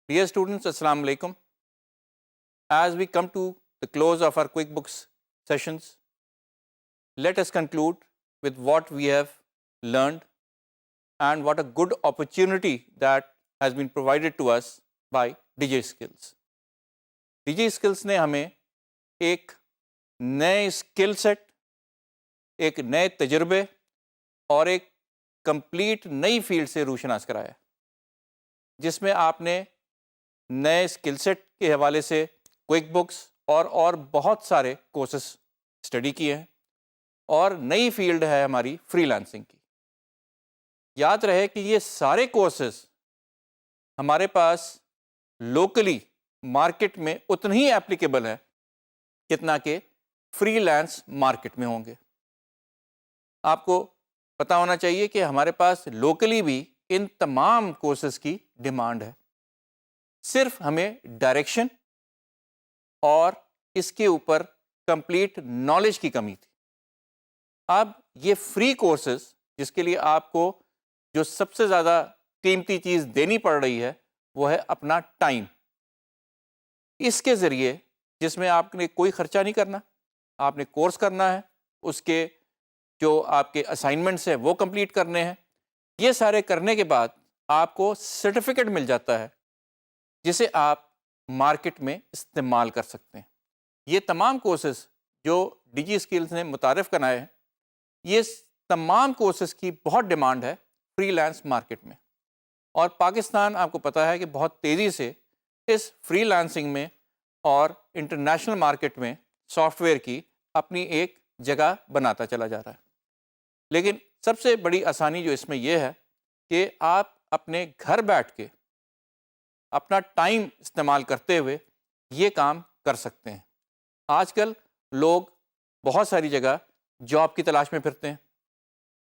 Dear students, Assalamu alaikum. As we come to the close of our QuickBooks sessions, let us conclude with what we have learned and what a good opportunity that has been provided to us by DigiSkills. DigiSkills نے ہمیں ایک نئے skill set, ایک نئے تجربے اور ایک complete نئی فیلڈ سے روشناس کرایا، جس میں آپ نے نئے اسکل سیٹ کے حوالے سے کوئک بکس اور بہت سارے کورسز اسٹڈی کیے ہیں، اور نئی فیلڈ ہے ہماری فری لانسنگ کی۔ یاد رہے کہ یہ سارے کورسز ہمارے پاس لوکلی مارکیٹ میں اتنا ہی اپلیکیبل ہے کتنا کہ فری لانس مارکیٹ میں ہوں گے۔ آپ کو پتہ ہونا چاہیے کہ ہمارے پاس لوکلی بھی ان تمام کورسز کی ڈیمانڈ ہے، صرف ہمیں ڈائریکشن اور اس کے اوپر کمپلیٹ نالج کی کمی تھی۔ اب یہ فری کورسز، جس کے لیے آپ کو جو سب سے زیادہ قیمتی چیز دینی پڑ رہی ہے وہ ہے اپنا ٹائم، اس کے ذریعے جس میں آپ نے کوئی خرچہ نہیں کرنا، آپ نے کورس کرنا ہے، اس کے جو آپ کے اسائنمنٹس ہیں وہ کمپلیٹ کرنے ہیں، یہ سارے کرنے کے بعد آپ کو سرٹیفکیٹ مل جاتا ہے جسے آپ مارکیٹ میں استعمال کر سکتے ہیں۔ یہ تمام کورسز جو ڈیجی اسکلز نے متعارف کرائے ہیں، یہ تمام کورسز کی بہت ڈیمانڈ ہے فری لانس مارکیٹ میں، اور پاکستان آپ کو پتہ ہے کہ بہت تیزی سے اس فری لانسنگ میں اور انٹرنیشنل مارکیٹ میں سافٹ ویئر کی اپنی ایک جگہ بناتا چلا جا رہا ہے۔ لیکن سب سے بڑی آسانی جو اس میں یہ ہے کہ آپ اپنے گھر بیٹھ کے اپنا ٹائم استعمال کرتے ہوئے یہ کام کر سکتے ہیں۔ آج کل لوگ بہت ساری جگہ جاب کی تلاش میں پھرتے ہیں،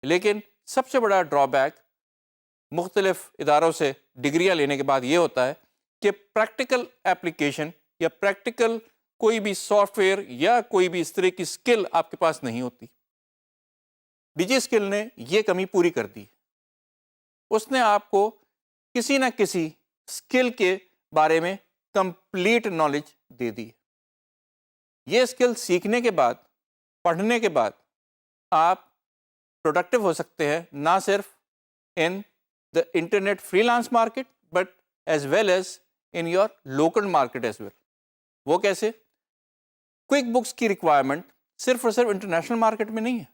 لیکن سب سے بڑا ڈرا بیک مختلف اداروں سے ڈگریاں لینے کے بعد یہ ہوتا ہے کہ پریکٹیکل ایپلیکیشن یا پریکٹیکل کوئی بھی سافٹ ویئر یا کوئی بھی اس طرح کی اسکل آپ کے پاس نہیں ہوتی۔ ڈیجی اسکل نے یہ کمی پوری کر دی۔ اس نے آپ کو کسی نہ کسی اسکل کے بارے میں کمپلیٹ نالج دے دی۔ یہ اسکل سیکھنے کے بعد، پڑھنے کے بعد آپ پروڈکٹیو ہو سکتے ہیں، نہ صرف in the internet freelance market but as well as in your local market as well. وہ کیسے؟ کوئک بکس کی ریکوائرمنٹ صرف اور صرف انٹرنیشنل مارکیٹ میں نہیں ہے۔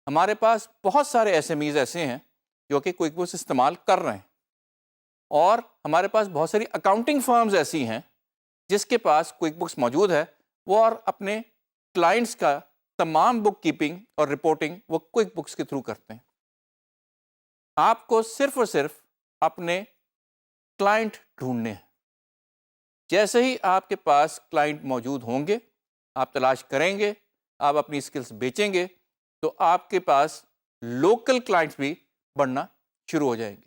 ہمارے پاس بہت سارے ایس ایم ایز ایسے ہیں جو کہ کوئک بکس استعمال کر رہے ہیں، اور ہمارے پاس بہت ساری اکاؤنٹنگ فرمز ایسی ہیں جس کے پاس کوئک بکس موجود ہے، وہ اور اپنے کلائنٹس کا تمام بک کیپنگ اور رپورٹنگ وہ کوئک بکس کے تھرو کرتے ہیں۔ آپ کو صرف اور صرف اپنے کلائنٹ ڈھونڈنے ہیں۔ جیسے ہی آپ کے پاس کلائنٹ موجود ہوں گے، آپ تلاش کریں گے، آپ اپنی اسکلز بیچیں گے، تو آپ کے پاس لوکل کلائنٹس بھی بڑھنا شروع ہو جائیں گے،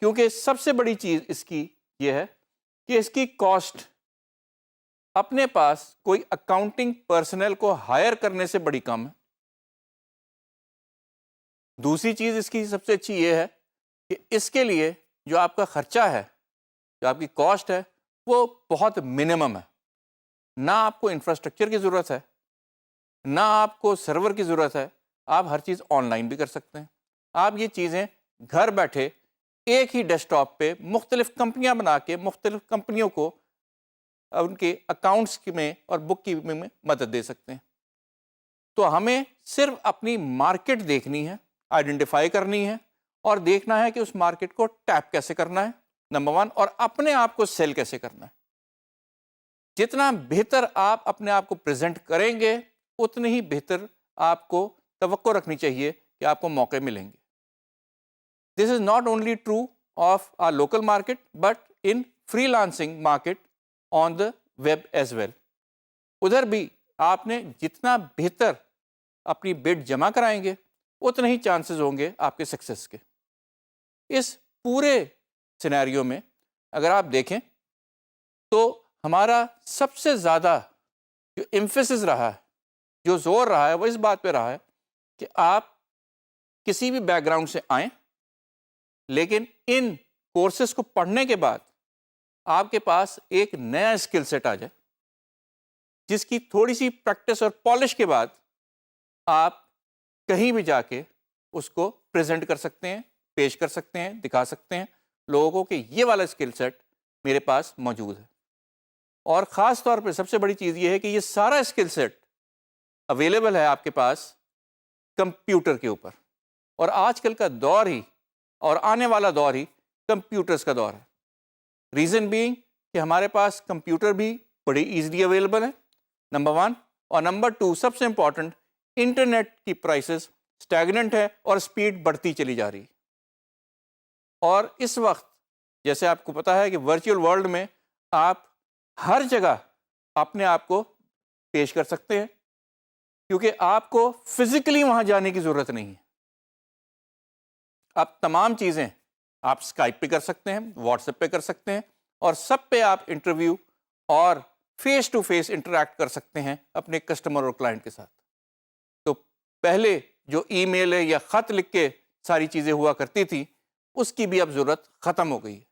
کیونکہ سب سے بڑی چیز اس کی یہ ہے کہ اس کی کاسٹ اپنے پاس کوئی اکاؤنٹنگ پرسنل کو ہائر کرنے سے بڑی کم ہے۔ دوسری چیز اس کی سب سے اچھی یہ ہے کہ اس کے لیے جو آپ کا خرچہ ہے، جو آپ کی کاسٹ ہے، وہ بہت منیمم ہے۔ نہ آپ کو انفراسٹرکچر کی ضرورت ہے، نہ آپ کو سرور کی ضرورت ہے، آپ ہر چیز آن لائن بھی کر سکتے ہیں۔ آپ یہ چیزیں گھر بیٹھے ایک ہی ڈیسک ٹاپ پہ مختلف کمپنیاں بنا کے مختلف کمپنیوں کو ان کے اکاؤنٹس میں اور بک کیپنگ میں مدد دے سکتے ہیں۔ تو ہمیں صرف اپنی مارکیٹ دیکھنی ہے، آئیڈینٹیفائی کرنی ہے، اور دیکھنا ہے کہ اس مارکیٹ کو ٹیپ کیسے کرنا ہے، نمبر 1، اور اپنے آپ کو سیل کیسے کرنا ہے۔ جتنا بہتر آپ اپنے آپ کو پریزنٹ کریں گے، اتنے ہی بہتر آپ کو توقع رکھنی چاہیے کہ آپ کو موقع ملیں گے۔ This is not only true of our local market but in freelancing market on the web as well. ادھر بھی آپ نے جتنا بہتر اپنی بڈ جمع کرائیں گے، اتنے ہی چانسز ہوں گے آپ کے سکسیس کے۔ اس پورے سینیریو میں اگر آپ دیکھیں تو ہمارا سب سے زیادہ جو ایمفیسس رہا ہے، جو زور رہا ہے، وہ اس بات پہ رہا ہے کہ آپ کسی بھی بیک گراؤنڈ سے آئیں، لیکن ان کورسز کو پڑھنے کے بعد آپ کے پاس ایک نیا اسکل سیٹ آ جائے جس کی تھوڑی سی پریکٹس اور پالش کے بعد آپ کہیں بھی جا کے اس کو پریزنٹ کر سکتے ہیں، پیش کر سکتے ہیں، دکھا سکتے ہیں لوگوں کو کہ یہ والا اسکل سیٹ میرے پاس موجود ہے. اور خاص طور پہ سب سے بڑی چیز یہ ہے کہ یہ سارا اسکل سیٹ اویلیبل ہے آپ کے پاس کمپیوٹر کے اوپر. اور آج کل کا دور ہی اور آنے والا دور ہی کمپیوٹرز کا دور ہے. ریزن بینگ کہ ہمارے پاس کمپیوٹر بھی بڑی ایزلی اویلیبل ہے، نمبر 1. اور نمبر 2 سب سے امپورٹنٹ، انٹرنیٹ کی پرائسز اسٹیگننٹ ہے اور سپیڈ بڑھتی چلی جا رہی ہے. اور اس وقت جیسے آپ کو پتا ہے کہ ورچوئل ورلڈ میں آپ ہر جگہ اپنے آپ کو پیش کر سکتے ہیں، کیونکہ آپ کو فزیکلی وہاں جانے کی ضرورت نہیں ہے. آپ تمام چیزیں آپ اسکائپ پہ کر سکتے ہیں، واٹس ایپ پہ کر سکتے ہیں، اور سب پہ آپ انٹرویو اور فیس ٹو فیس انٹریکٹ کر سکتے ہیں اپنے کسٹمر اور کلائنٹ کے ساتھ. تو پہلے جو ای میل ہے یا خط لکھ کے ساری چیزیں ہوا کرتی تھی، اس کی بھی اب ضرورت ختم ہو گئی ہے.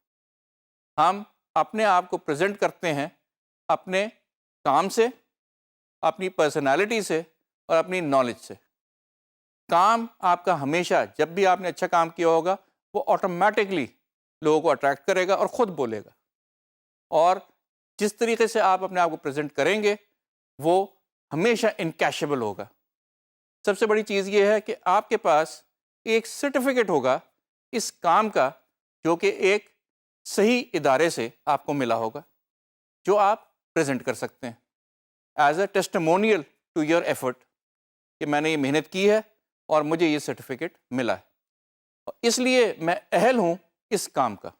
ہم اپنے آپ کو پریزنٹ کرتے ہیں اپنے کام سے، اپنی پرسنالٹی سے اور اپنی نالج سے. کام آپ کا ہمیشہ جب بھی آپ نے اچھا کام کیا ہوگا وہ آٹومیٹکلی لوگوں کو اٹریکٹ کرے گا اور خود بولے گا. اور جس طریقے سے آپ اپنے آپ کو پریزنٹ کریں گے وہ ہمیشہ انکیشیبل ہوگا. سب سے بڑی چیز یہ ہے کہ آپ کے پاس ایک سرٹیفکیٹ ہوگا اس کام کا، جو کہ ایک صحیح ادارے سے آپ کو ملا ہوگا، جو آپ پریزنٹ کر سکتے ہیں as a testimonial to your effort کہ میں نے یہ محنت کی ہے اور مجھے یہ سرٹیفکیٹ ملا ہے، اس لیے میں اہل ہوں اس کام کا.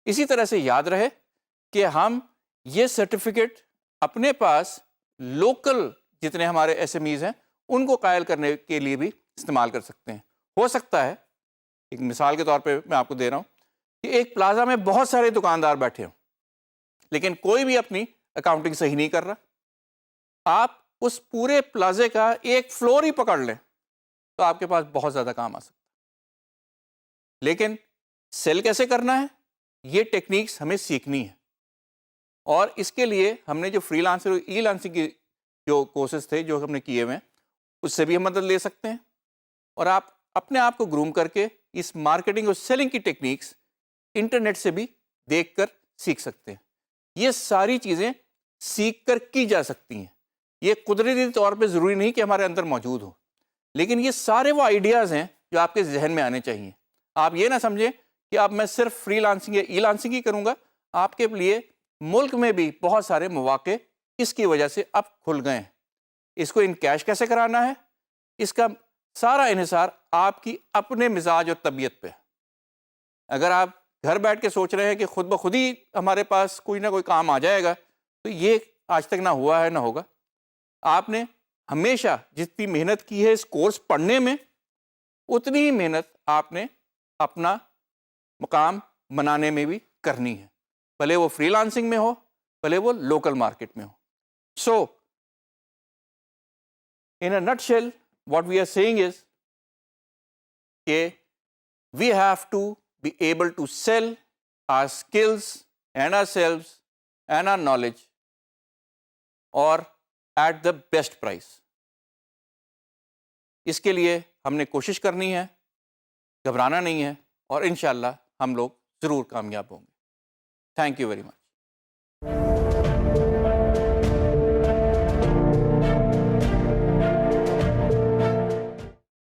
اسی طرح سے یاد رہے کہ ہم یہ سرٹیفکیٹ اپنے پاس لوکل جتنے ہمارے ایس ایم ایز ہیں ان کو قائل کرنے کے لیے بھی استعمال کر سکتے ہیں. ہو سکتا ہے، ایک مثال کے طور پہ میں آپ کو دے رہا ہوں، کہ ایک پلازا میں بہت سارے دکاندار بیٹھے ہوں لیکن کوئی بھی اپنی اکاؤنٹنگ صحیح نہیں کر رہا. آپ اس پورے پلازے کا ایک فلور ہی پکڑ لیں تو آپ کے پاس بہت زیادہ کام آ سکتا ہے. لیکن سیل کیسے کرنا ہے، یہ ٹیکنیکس ہمیں سیکھنی ہے. اور اس کے لیے ہم نے جو فری لانسر اور ای لانسنگ کی جو کورسز تھے جو ہم نے کیے ہوئے ہیں، اس سے بھی ہم مدد لے سکتے ہیں. اور آپ اپنے آپ کو گروم کر کے اس مارکیٹنگ اور سیلنگ کی ٹیکنیکس انٹرنیٹ سے بھی دیکھ کر سیکھ سکتے ہیں. یہ ساری چیزیں سیکھ کر کی جا سکتی ہیں. یہ قدرتی طور پہ ضروری نہیں کہ ہمارے اندر موجود ہو، لیکن یہ سارے وہ آئیڈیاز ہیں جو آپ کے ذہن میں آنے چاہیے. آپ یہ نہ سمجھیں کہ اب میں صرف فری لانسنگ یا ای لانسنگ ہی کروں گا. آپ کے لیے ملک میں بھی بہت سارے مواقع اس کی وجہ سے اب کھل گئے ہیں. اس کو ان کیش کیسے کرانا ہے، اس کا سارا انحصار آپ کی اپنے مزاج اور طبیعت پہ. اگر آپ گھر بیٹھ کے سوچ رہے ہیں کہ خود بخود ہی ہمارے پاس کوئی نہ کوئی کام آ جائے گا، تو یہ آج تک نہ ہوا ہے نہ ہوگا. آپ نے ہمیشہ جتنی محنت کی ہے اس کورس پڑھنے میں، اتنی ہی محنت آپ نے اپنا مقام بنانے میں بھی کرنی ہے، بھلے وہ فری لانسنگ میں ہو، بھلے وہ لوکل مارکیٹ میں ہو. سو in a nutshell, what we are saying is کہ we have to be able to sell our skills and ourselves and our knowledge or at the best price. اس کے لیے ہم نے کوشش کرنی ہے، گھبرانا نہیں ہے، اور انشاءاللہ ہم لوگ ضرور کامیاب ہوں گے. Thank you very much.